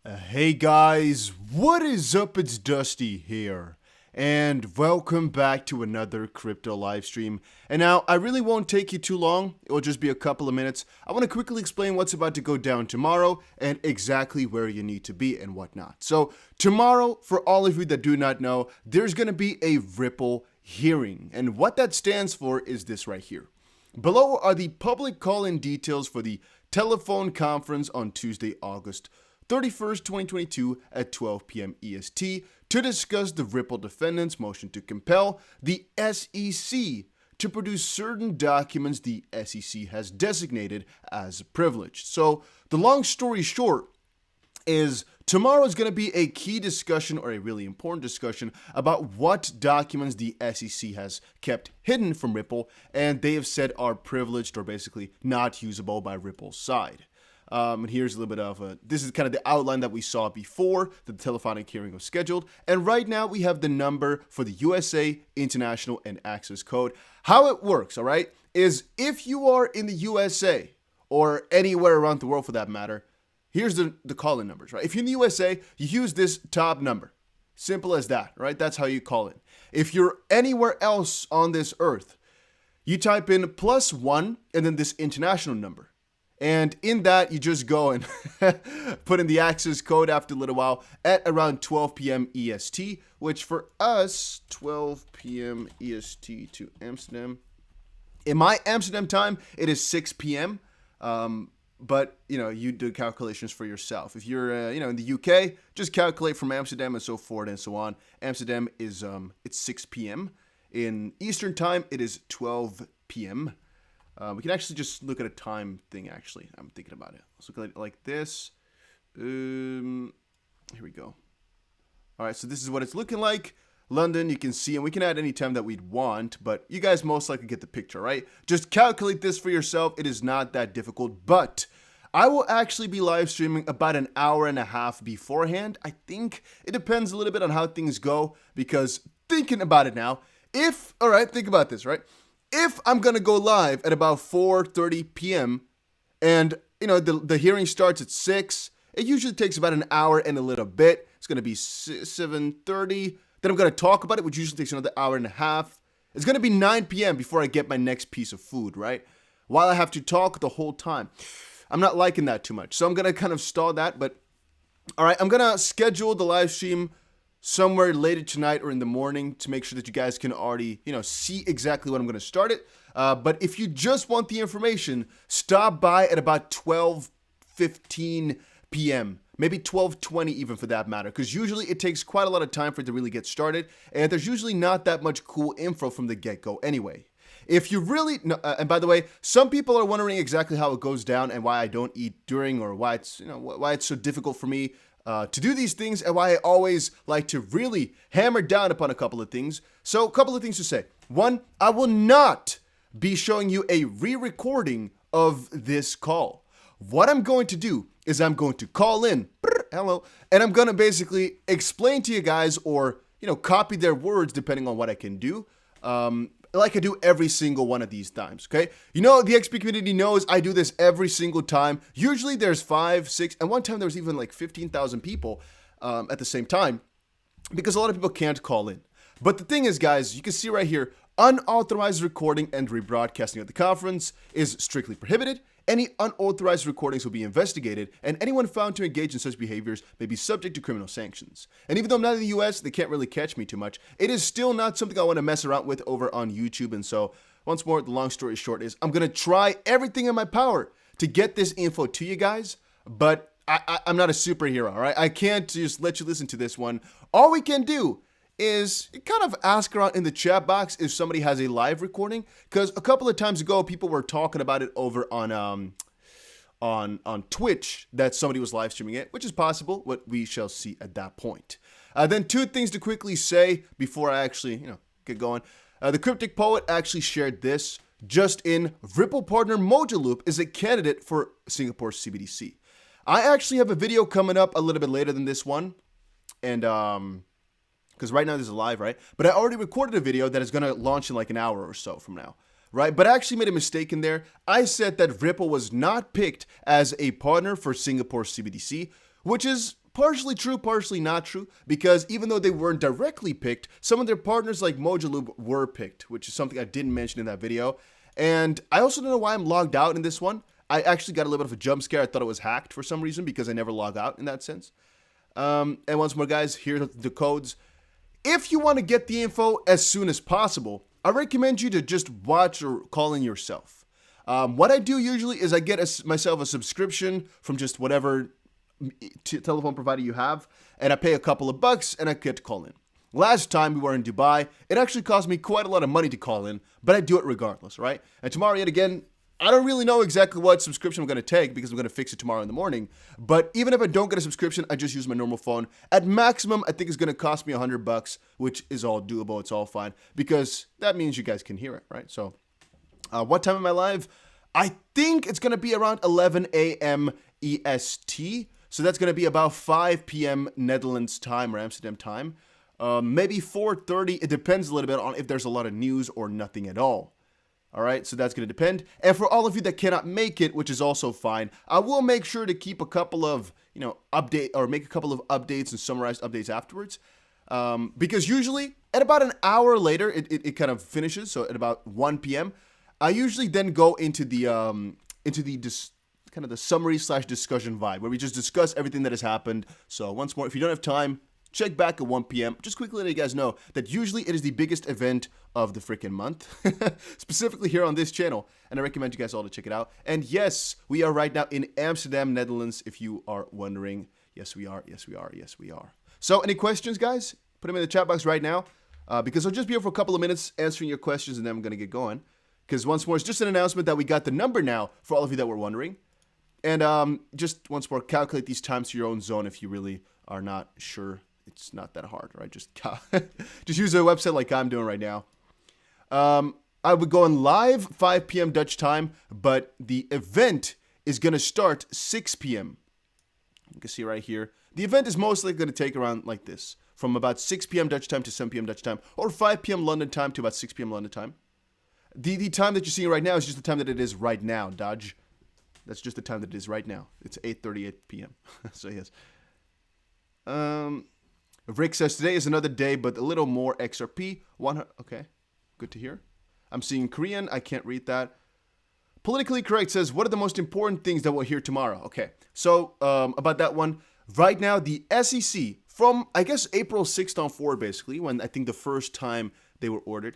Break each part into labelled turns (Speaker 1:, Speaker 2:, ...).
Speaker 1: Hey guys, what is up? It's Dusty here, and welcome back to another crypto live stream. And now, I really won't take you too long, it will just be a couple of minutes. I want to quickly explain what's about to go down tomorrow, and exactly where you need to be and whatnot. So, tomorrow, for all of you that do not know, there's going to be a Ripple hearing, and what that stands for is this right here. Below are the public call-in details for the telephone conference on Tuesday, August 31st, 2022 at 12 p.m. EST to discuss the Ripple defendants' motion to compel the SEC to produce certain documents the SEC has designated as privileged. So the long story short is tomorrow is going to be a key discussion, or a really important discussion, about what documents the SEC has kept hidden from Ripple and they have said are privileged or basically not usable by Ripple's side. And here's a little bit of this is kind of the outline that we saw before the telephonic hearing was scheduled. And right now we have the number for the USA, international, and access code. How it works, all right, is if you are in the USA or anywhere around the world for that matter, here's the call-in numbers, right? If you're in the USA, you use this top number. Simple as that, right? That's how you call it. If you're anywhere else on this earth, you type in +1 and then this international number. And in that, you just go and put in the access code after a little while at around 12 p.m. EST, which for us, 12 p.m. EST to Amsterdam. In my Amsterdam time, it is 6 p.m. But, you do calculations for yourself. If you're, in the UK, just calculate from Amsterdam and so forth and so on. Amsterdam is, it's 6 p.m. In Eastern time, it is 12 p.m. We can actually just look at a time thing, actually. I'm thinking about it. Let's look at it like this. Here we go. All right, so this is what it's looking like. London, you can see, and we can add any time that we'd want, but you guys most likely get the picture, right? Just calculate this for yourself. It is not that difficult, but I will actually be live streaming about an hour and a half beforehand. I think it depends a little bit on how things go, because thinking about it now, think about this, right? If I'm going to go live at about 4:30 p.m. and, the hearing starts at 6, it usually takes about an hour and a little bit. It's going to be 7:30. Then I'm going to talk about it, which usually takes another hour and a half. It's going to be 9 p.m. before I get my next piece of food, right? While I have to talk the whole time. I'm not liking that too much. So I'm going to kind of stall that. But, all right, I'm going to schedule the live stream somewhere later tonight or in the morning to make sure that you guys can already, see exactly when I'm going to start it. But if you just want the information, stop by at about 12:15 p.m. Maybe 12:20 even for that matter, because usually it takes quite a lot of time for it to really get started, and there's usually not that much cool info from the get-go anyway. If you really, and by the way, some people are wondering exactly how it goes down and why I don't eat during, or why it's, why it's so difficult for me to do these things, and why I always like to really hammer down upon a couple of things. So a couple of things to say. One, I will not be showing you a re-recording of this call. What I'm going to do is I'm going to call in, hello, and I'm going to basically explain to you guys, or, copy their words depending on what I can do. Like I do every single one of these times, okay? The XP community knows I do this every single time. Usually there's 5, 6, and one time there was even like 15,000 people at the same time, because a lot of people can't call in. But the thing is, guys, you can see right here, unauthorized recording and rebroadcasting of the conference is strictly prohibited. Any unauthorized recordings will be investigated, and anyone found to engage in such behaviors may be subject to criminal sanctions. And even though I'm not in the US, they can't really catch me too much. It is still not something I want to mess around with over on YouTube. And so, once more, the long story short is I'm going to try everything in my power to get this info to you guys, but I'm not a superhero, all right? I can't just let you listen to this one. All we can do is kind of ask around in the chat box if somebody has a live recording, because a couple of times ago people were talking about it over on Twitch, that somebody was live streaming it, which is possible. What we shall see at that point. Then two things to quickly say before I actually get going. The Cryptic Poet actually shared this. Just in, Ripple partner Mojaloop is a candidate for Singapore CBDC. I actually have a video coming up a little bit later than this one, and because right now this is live, right? But I already recorded a video that is going to launch in like an hour or so from now, right? But I actually made a mistake in there. I said that Ripple was not picked as a partner for Singapore CBDC, which is partially true, partially not true, because even though they weren't directly picked, some of their partners like Mojaloop were picked, which is something I didn't mention in that video. And I also don't know why I'm logged out in this one. I actually got a little bit of a jump scare. I thought it was hacked for some reason because I never log out in that sense. And once more, guys, here are the codes. If you want to get the info as soon as possible, I recommend you to just watch or call in yourself. What I do usually is I get myself a subscription from just whatever telephone provider you have, and I pay a couple of bucks and I get to call in. Last time we were in Dubai, it actually cost me quite a lot of money to call in, but I do it regardless, right? And tomorrow yet again, I don't really know exactly what subscription I'm going to take because I'm going to fix it tomorrow in the morning. But even if I don't get a subscription, I just use my normal phone. At maximum, I think it's going to cost me $100, which is all doable. It's all fine because that means you guys can hear it, right? So what time am I live? I think it's going to be around 11 a.m. EST. So that's going to be about 5 p.m. Netherlands time or Amsterdam time. Maybe 4:30. It depends a little bit on if there's a lot of news or nothing at all. All right, so that's going to depend. And for all of you that cannot make it, which is also fine, I will make sure to keep a couple of, make a couple of updates and summarized updates afterwards. Because usually at about an hour later, it kind of finishes. So at about 1 p.m., I usually then go into the kind of the summary / discussion vibe where we just discuss everything that has happened. So once more, if you don't have time, check back at 1 p.m. Just quickly let you guys know that usually it is the biggest event of the freaking month, specifically here on this channel. And I recommend you guys all to check it out. And yes, we are right now in Amsterdam, Netherlands, if you are wondering. Yes, we are. Yes, we are. Yes, we are. So any questions, guys? Put them in the chat box right now because I'll just be here for a couple of minutes answering your questions and then I'm going to get going. Because once more, it's just an announcement that we got the number now for all of you that were wondering. And just once more, calculate these times to your own zone if you really are not sure. It's not that hard, right? Just use a website like I'm doing right now. I would go on live 5 p.m. Dutch time, but the event is going to start 6 p.m. You can see right here. The event is mostly going to take around like this, from about 6 p.m. Dutch time to 7 p.m. Dutch time, or 5 p.m. London time to about 6 p.m. London time. The time that you're seeing right now is just the time that it is right now, Dodge. That's just the time that it is right now. It's 8:38 p.m. So yes. Rick says, today is another day, but a little more XRP. Okay, good to hear. I'm seeing Korean. I can't read that. Politically Correct says, what are the most important things that we'll hear tomorrow? Okay, so about that one, right now, the SEC, from, I guess, April 6th on forward, basically, when I think the first time they were ordered,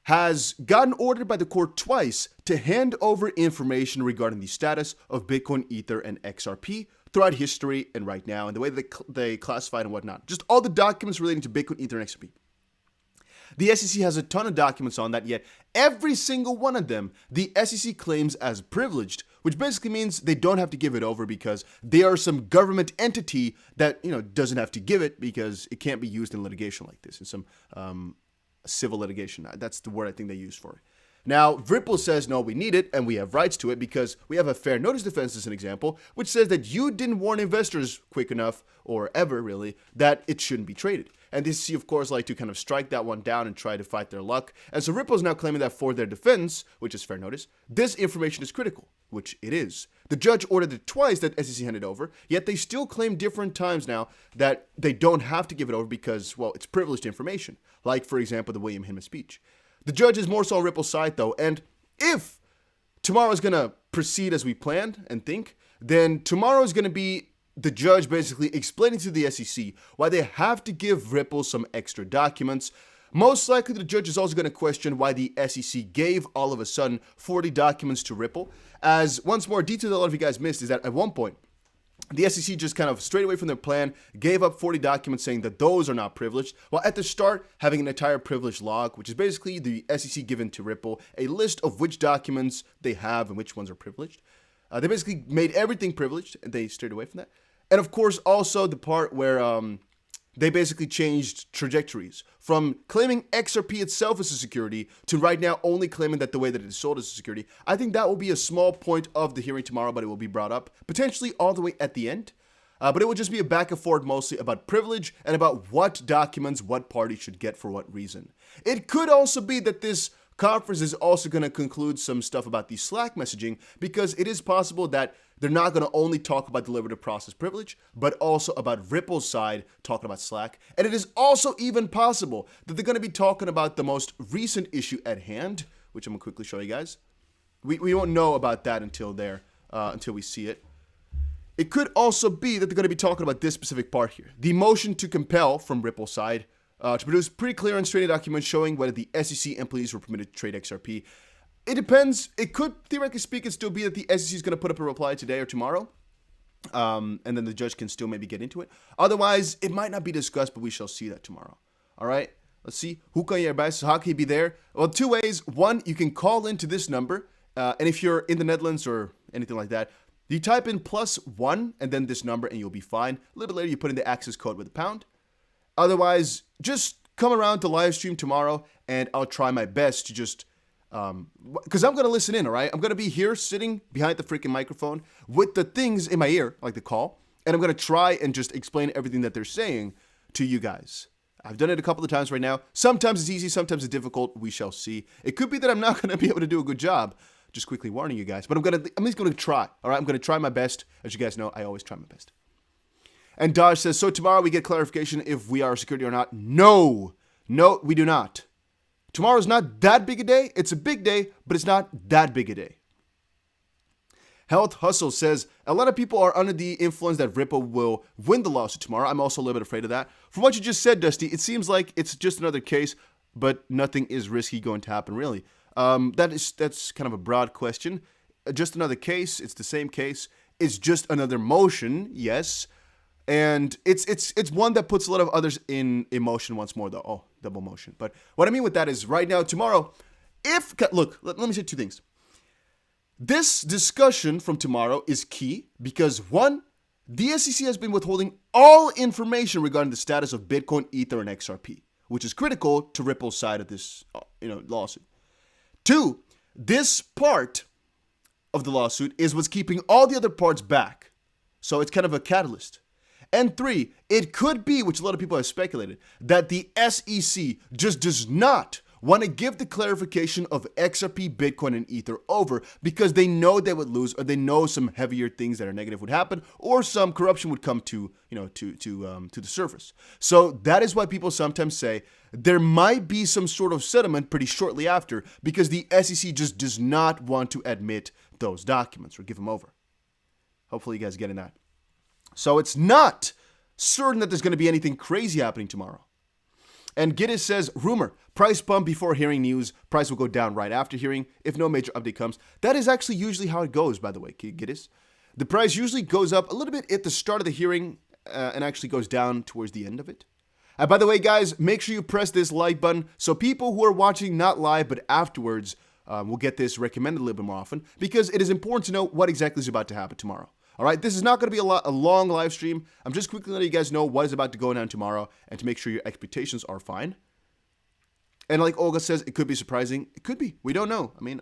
Speaker 1: has gotten ordered by the court twice to hand over information regarding the status of Bitcoin, Ether, and XRP throughout history and right now, and the way they classified and whatnot. Just all the documents relating to Bitcoin, Ether, and XRP. The SEC has a ton of documents on that, yet every single one of them, the SEC claims as privileged, which basically means they don't have to give it over because they are some government entity that, doesn't have to give it because it can't be used in litigation like this, in some civil litigation. That's the word I think they use for it. Now, Ripple says, no, we need it, and we have rights to it because we have a fair notice defense as an example, which says that you didn't warn investors quick enough, or ever really, that it shouldn't be traded. And the SEC, of course, like to kind of strike that one down and try to fight their luck. And so Ripple is now claiming that for their defense, which is fair notice, this information is critical, which it is. The judge ordered it twice that SEC handed over, yet they still claim different times now that they don't have to give it over because, well, it's privileged information. Like, for example, the William Hinman speech. The judge is more so on Ripple's side, though, and if tomorrow is going to proceed as we planned and think, then tomorrow is going to be the judge basically explaining to the SEC why they have to give Ripple some extra documents. Most likely, the judge is also going to question why the SEC gave all of a sudden 40 documents to Ripple. As once more, detail that a lot of you guys missed is that at one point, the SEC just kind of strayed away from their plan, gave up 40 documents saying that those are not privileged, while at the start having an entire privileged log, which is basically the SEC given to Ripple a list of which documents they have and which ones are privileged. They basically made everything privileged, and they strayed away from that. And of course, also the part where they basically changed trajectories from claiming XRP itself as a security to right now only claiming that the way that it is sold as a security. I think that will be a small point of the hearing tomorrow, but it will be brought up potentially all the way at the end. But it will just be a back and forth mostly about privilege and about what documents what party should get for what reason. It could also be that this conference is also going to conclude some stuff about the Slack messaging, because it is possible that they're not going to only talk about deliberative process privilege, but also about Ripple's side talking about Slack. And it is also even possible that they're going to be talking about the most recent issue at hand, which I'm going to quickly show you guys. We won't know about that until we see it. It could also be that they're going to be talking about this specific part here. The motion to compel from Ripple's side to produce pretty clear and straight documents showing whether the SEC employees were permitted to trade XRP. It depends. It could, theoretically speaking, still be that the SEC is going to put up a reply today or tomorrow. And then the judge can still maybe get into it. Otherwise, it might not be discussed, but we shall see that tomorrow. All right? Let's see. Hoe kan je erbij? So how can you be there? Well, two ways. One, you can call into this number. And if you're in the Netherlands or anything like that, you type in +1 and then this number and you'll be fine. A little bit later, you put in the access code with £1. Otherwise, just come around to Livestream tomorrow and I'll try my best to just, because I'm going to listen in, all right? I'm going to be here sitting behind the freaking microphone with the things in my ear, like the call, and I'm going to try and just explain everything that they're saying to you guys. I've done it a couple of times right now. Sometimes it's easy, sometimes it's difficult. We shall see. It could be that I'm not going to be able to do a good job. Just quickly warning you guys, but I'm at least going to try. All right, I'm going to try my best. As you guys know, I always try my best. And Dodge says, so tomorrow we get clarification if we are security or not. No, we do not. Tomorrow's not that big a day. It's a big day, but it's not that big a day. Health Hustle says, a lot of people are under the influence that Ripple will win the lawsuit tomorrow. I'm also a little bit afraid of that. From what you just said, Dusty, it seems like it's just another case, but nothing is risky going to happen, really. That's kind of a broad question. Just another case. It's the same case. It's just another motion, yes. And it's one that puts a lot of others in emotion once more, though. Oh, double motion. But what I mean with that is right now, tomorrow, look, let me say two things. This discussion from tomorrow is key because, one, the SEC has been withholding all information regarding the status of Bitcoin, Ether, and XRP, which is critical to Ripple's side of this lawsuit. Two, this part of the lawsuit is what's keeping all the other parts back. So it's kind of a catalyst. And three, it could be, which a lot of people have speculated, that the SEC just does not want to give the clarification of XRP, Bitcoin, and Ether over because they know they would lose, or they know some heavier things that are negative would happen, or some corruption would come to the surface. So that is why people sometimes say there might be some sort of settlement pretty shortly after because the SEC just does not want to admit those documents or give them over. Hopefully you guys are getting that. So it's not certain that there's going to be anything crazy happening tomorrow. And Giddis says, rumor, price pump before hearing news, price will go down right after hearing if no major update comes. That is actually usually how it goes, by the way, Giddis. The price usually goes up a little bit at the start of the hearing and actually goes down towards the end of it. And by the way, guys, make sure you press this like button so people who are watching not live but afterwards will get this recommended a little bit more often because it is important to know what exactly is about to happen tomorrow. All right, this is not going to be a long live stream. I'm just quickly letting you guys know what is about to go down tomorrow and to make sure your expectations are fine. And like Olga says, it could be surprising. It could be. We don't know. I mean,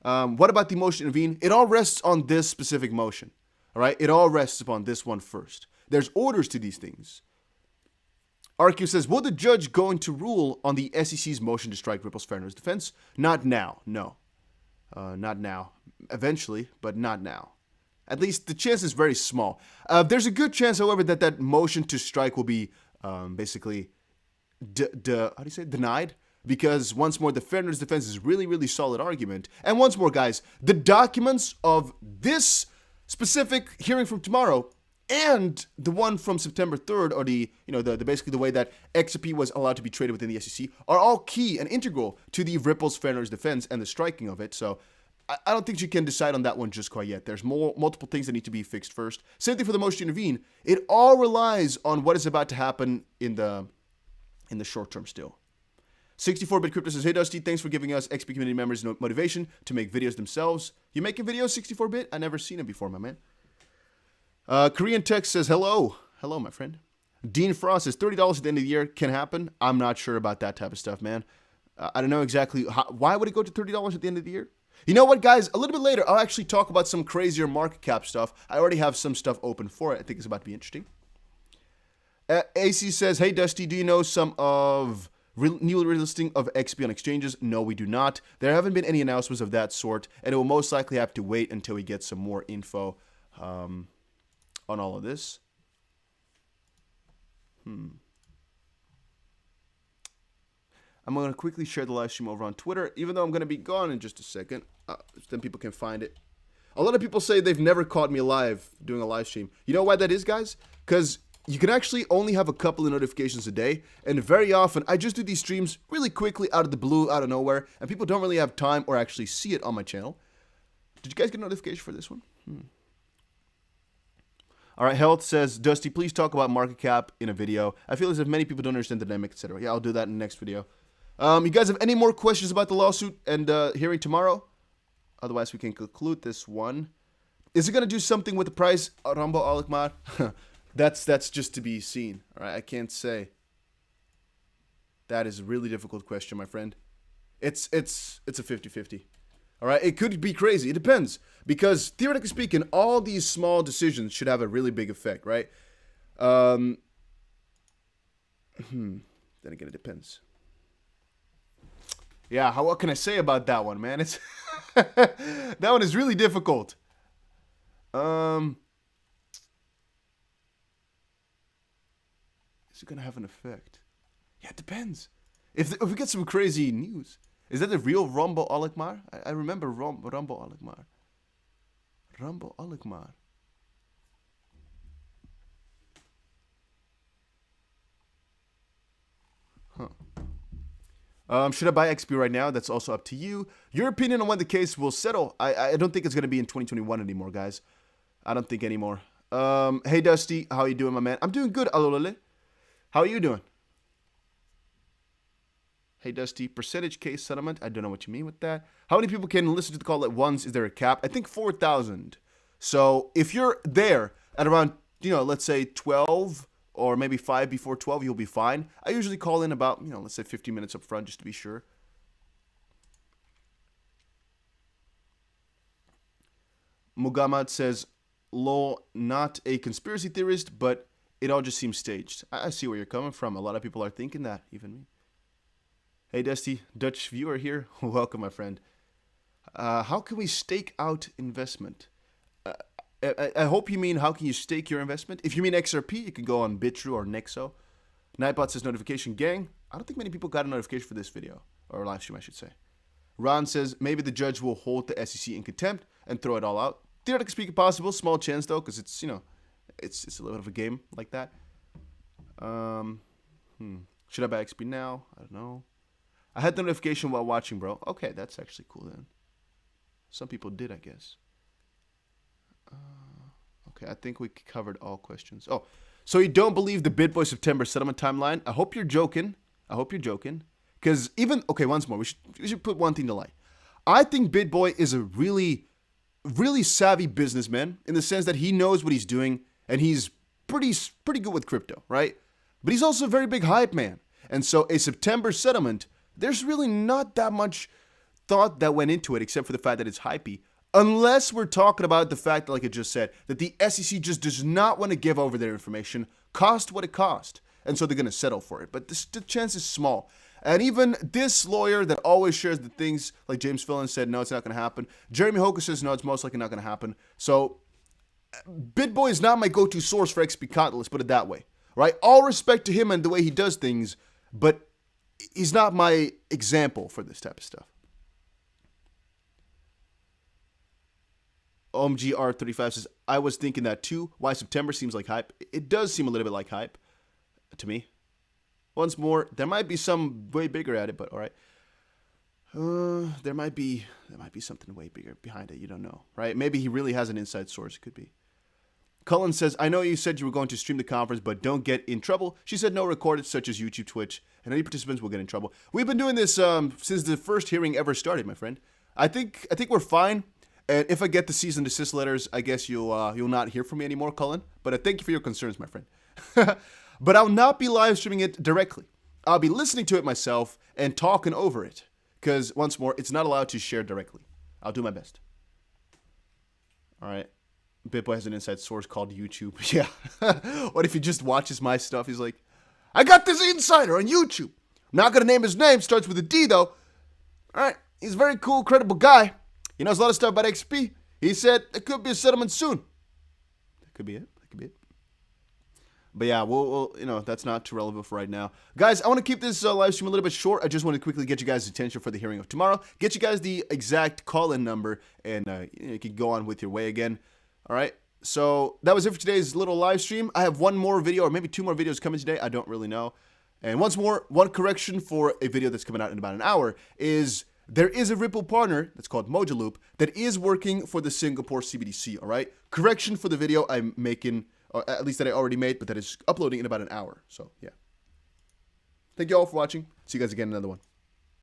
Speaker 1: what about the motion to intervene? It all rests on this specific motion. All right, it all rests upon this one first. There's orders to these things. RQ says, will the judge going to rule on the SEC's motion to strike Ripple's fairness defense? Not now. No. Not now. Eventually, but not now. At least the chance is very small. There's a good chance, however, that motion to strike will be basically denied. Because once more, the fairness defense is really, really solid argument. And once more, guys, the documents of this specific hearing from tomorrow and the one from September 3rd, or the basically the way that XRP was allowed to be traded within the SEC, are all key and integral to the Ripple's fairness defense and the striking of it. So I don't think you can decide on that one just quite yet. There's multiple things that need to be fixed first. Same thing for the motion to intervene. It all relies on what is about to happen in the short term still. 64-bit Crypto says, hey Dusty, thanks for giving us XP community members motivation to make videos themselves. You making videos, 64-bit? I never seen it before, my man. Korean Tech says, hello. Hello, my friend. Dean Frost says, $30 at the end of the year can happen. I'm not sure about that type of stuff, man. I don't know exactly why would it go to $30 at the end of the year? You know what, guys? A little bit later, I'll actually talk about some crazier market cap stuff. I already have some stuff open for it. I think it's about to be interesting. AC says, hey, Dusty, do you know some of New listing of XP on exchanges? No, we do not. There haven't been any announcements of that sort, and it will most likely have to wait until we get some more info on all of this. I'm going to quickly share the live stream over on Twitter, even though I'm going to be gone in just a second. Then people can find it. A lot of people say they've never caught me live doing a live stream. You know why that is, guys? Because you can actually only have a couple of notifications a day, and very often I just do these streams really quickly out of the blue, out of nowhere, and people don't really have time or actually see it on my channel. Did you guys get a notification for this one? All right, Health says, Dusty, please talk about market cap in a video. I feel as if many people don't understand the dynamic, etc. Yeah, I'll do that in the next video. You guys have any more questions about the lawsuit and hearing tomorrow? Otherwise, we can conclude this one. Is it going to do something with the price, Rambo Alkmaar? That's just to be seen. All right, I can't say. That is a really difficult question, my friend. It's a 50-50. All right, it could be crazy. It depends. Because theoretically speaking, all these small decisions should have a really big effect, right? Then again, it depends. Yeah, what can I say about that one, man? It's that one is really difficult. Is it gonna have an effect? Yeah, it depends. If we get some crazy news, is that the real Rambo Alkmaar? I remember Rambo Alkmaar. Rambo Alkmaar. Should I buy XP right now? That's also up to you. Your opinion on when the case will settle. I don't think it's going to be in 2021 anymore, guys. I don't think anymore. Hey, Dusty. How you doing, my man? I'm doing good, Alolele. How are you doing? Hey, Dusty. Percentage case settlement. I don't know what you mean with that. How many people can listen to the call at once? Is there a cap? I think 4,000. So if you're there at around, let's say 12 or maybe 5 before 12, you'll be fine. I usually call in about, let's say 15 minutes up front just to be sure. Mugammad says, lol, not a conspiracy theorist, but it all just seems staged. I see where you're coming from. A lot of people are thinking that, even me. Hey, Dusty, Dutch viewer here. Welcome, my friend. How can we stake out investment? I hope you mean how can you stake your investment. If you mean XRP, you can go on bitrue or Nexo. Nightbot says notification gang. I don't think many people got a notification for this video. Or live stream, I should say. Ron says maybe the judge will hold the SEC in contempt and throw it all out. Theoretically speaking possible. Small chance though, because it's, it's a little bit of a game like that. Should I buy XP now? I don't know. I had the notification while watching, bro. Okay, that's actually cool then. Some people did, I guess. Okay, I think we covered all questions. Oh, so you don't believe the BitBoy September settlement timeline? I hope you're joking. Because once more, we should put one thing to light. I think BitBoy is a really, really savvy businessman in the sense that he knows what he's doing and he's pretty good with crypto, right? But he's also a very big hype man. And so a September settlement, there's really not that much thought that went into it except for the fact that it's hypey. Unless we're talking about the fact, like I just said, that the SEC just does not want to give over their information, cost what it cost. And so they're going to settle for it. But the chance is small. And even this lawyer that always shares the things, like James Fillon said, no, it's not going to happen. Jeremy Hoka says, no, it's most likely not going to happen. So BitBoy is not my go-to source for XP content, let's put it that way. Right? All respect to him and the way he does things, but he's not my example for this type of stuff. OMGR35 says, I was thinking that too. Why September seems like hype? It does seem a little bit like hype to me. Once more, there might be some way bigger at it, but all right. There might be something way bigger behind it. You don't know, right? Maybe he really has an inside source. It could be. Cullen says, I know you said you were going to stream the conference, but don't get in trouble. She said no recorded, such as YouTube, Twitch, and any participants will get in trouble. We've been doing this since the first hearing ever started, my friend. I think we're fine. And if I get the cease and desist letters, I guess you'll not hear from me anymore, Cullen. But I thank you for your concerns, my friend. But I'll not be live streaming it directly. I'll be listening to it myself and talking over it. Because, once more, it's not allowed to share directly. I'll do my best. All right. BitBoy has an inside source called YouTube. Yeah. What if he just watches my stuff? He's like, I got this insider on YouTube. Not gonna name his name, starts with a D though. Alright, he's a very cool, credible guy. He knows a lot of stuff about XP. He said there could be a settlement soon. That could be it. That could be it. But yeah, we'll that's not too relevant for right now. Guys, I want to keep this live stream a little bit short. I just want to quickly get you guys' attention for the hearing of tomorrow. Get you guys the exact call-in number, and you can go on with your way again. All right? So that was it for today's little live stream. I have one more video, or maybe two more videos coming today. I don't really know. And once more, one correction for a video that's coming out in about an hour is there is a Ripple partner that's called Mojaloop that is working for the Singapore CBDC, all right? Correction for the video I'm making, or at least that I already made, but that is uploading in about an hour. So, yeah. Thank you all for watching. See you guys again in another one.